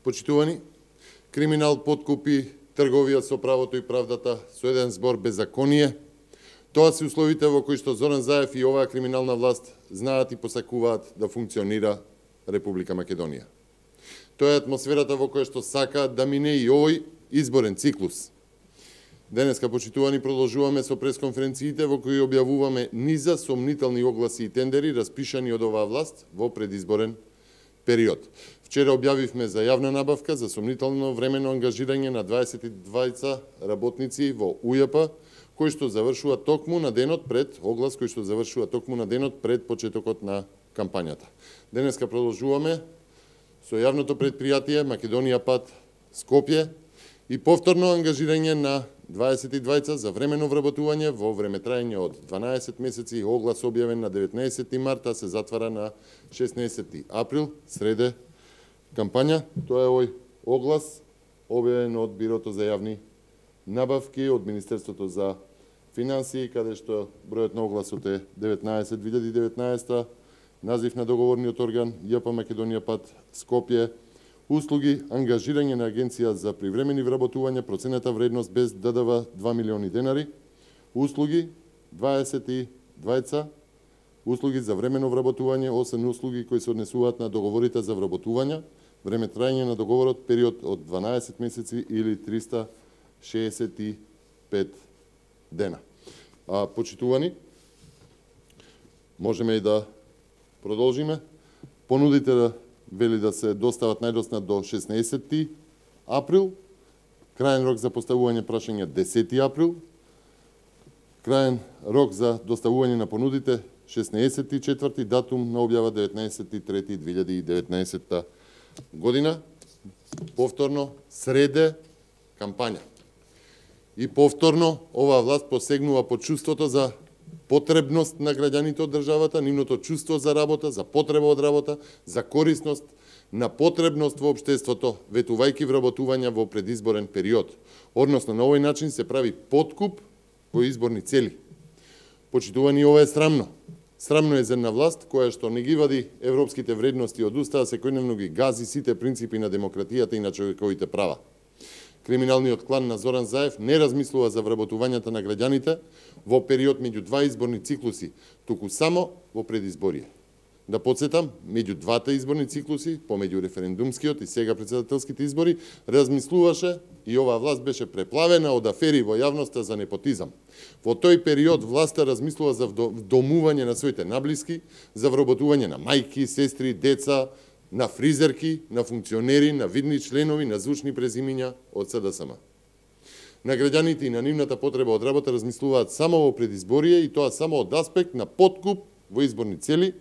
Почитувани, криминал, подкупи, трговија со правото и правдата, со еден збор беззаконие, тоа се условите во кои што Зоран Заев и оваа криминална власт знаат и посакуваат да функционира Република Македонија. Тоа е атмосферата во која што сакаат да мине и овој изборен циклус. Денеска, почитувани, продолжуваме со пресконференциите во кои објавуваме низа сомнителни огласи и тендери распишани од оваа власт во предизборен период. Вчера објавивме за јавна набавка за сомнително времено ангажирање на 22 работници во УЈП, кои што завршува токму на денот пред оглас, кои што завршува токму на денот пред почетокот на кампањата. Денеска продолжуваме со јавното предпријатие Македонија Пат Скопје и повторно ангажирање на 22 за времено вработување во времетраење од 12 месеци. Оглас објавен на 19 марта, се затвара на 16 април, среде кампања. Тоа е овој оглас објавен од Бирото за јавни набавки, од Министерството за финансии, каде што бројот на огласот е 19/2019, назив на договорниот орган ЈП Македонија Пат Скопје, услуги, ангажирање на агенција за привремени вработување, процената вредност без ДДВ 2 милиони денари, услуги 22, услуги за времено вработување, 8 услуги кои се однесуваат на договорите за вработување, време трајање на договорот, период од 12 месеци или 365 дена. Почитувани, можеме и да продолжиме. Понудите вели да се достават најдосна до 16 април, крајен рок за поставување прашања 10 април, крајен рок за доставување на понудите 16.4, датум на објава 19.3.2019 година. Повторно, среде кампања. И повторно, оваа власт посегнува по чувството за потребност на граѓаните од државата, нивното чувство за работа, за потреба од работа, за корисност, на потребност во општеството, ветувајќи вработувања во предизборен период. Односно, на овој начин се прави подкуп во изборни цели. Почитувани, ова е срамно. Срамно е за една власт која што не ги вади европските вредности од устава, секојдневно ги гази сите принципи на демократијата и на човековите права. Криминалниот клан на Зоран Заев не размислува за вработувањата на граѓаните во период меѓу два изборни циклуси, туку само во предизборие. Да подсетам, меѓу двата изборни циклуси, помеѓу референдумскиот и сега претседателските избори, размислуваше и оваа власт беше преплавена од афери во јавноста за непотизам. Во тој период власта размислува за вдомување на своите наблиски, за вработување на мајки, сестри, деца, на фризерки, на функционери, на видни членови, на звучни презимиња од СДСМ. На граѓаните и на нивната потреба од работа размислуваат само во предизборие и тоа само од аспект на подкуп во изборни цели,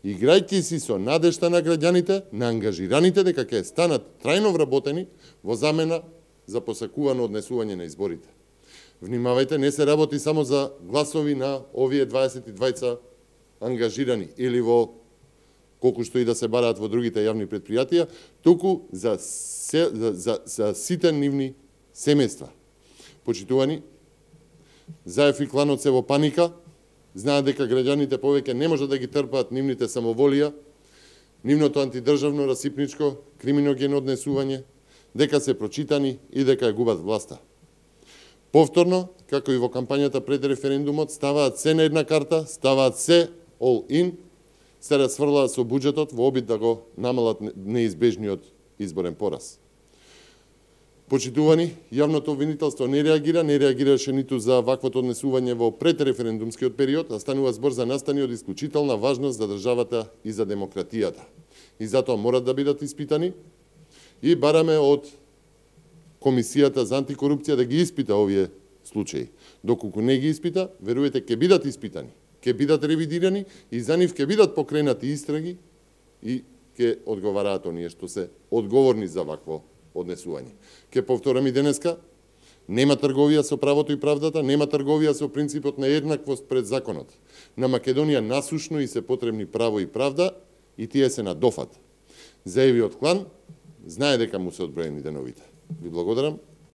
играјќи си со надежта на граѓаните, на ангажираните дека ќе станат трајно вработени во замена за посакувано однесување на изборите. Внимавајте, не се работи само за гласови на овие 22 ангажирани или во колку што и да се бараат во другите јавни предпријатија, туку за сите нивни семејства. Почитувани, Заев и кланот се во паника, знаат дека граѓаните повеќе не можат да ги трпаат нивните самоволија, нивното антидржавно, расипничко, криминогено однесување, дека се прочитани и дека ја губат власта. Повторно, како и во кампањата пред референдумот, ставаат се на една карта, ставаат се all-in, се расфрлаат со буџетот во обид да го намалат неизбежниот изборен пораз. Почитувани, јавното обвинителство не реагираше ниту за ваквото однесување во предреферендумскиот период, а станува збор за настани од исклучителна важност за државата и за демократијата. И затоа морат да бидат испитани и бараме од Комисијата за антикорупција да ги испита овие случаи. Доколку не ги испита, верувајте, ќе бидат испитани, ќе бидат ревидирани и за нив ќе бидат покренати истраги и ќе одговараат оние што се одговорни за вакво однесување. Ке повторам и денеска, нема трговија со правото и правдата, нема трговија со принципот на еднаквост пред законот. На Македонија насушно и се потребни право и правда и тие се на дофат. Заевиот клан знае дека му се одброени деновите. Ви благодарам.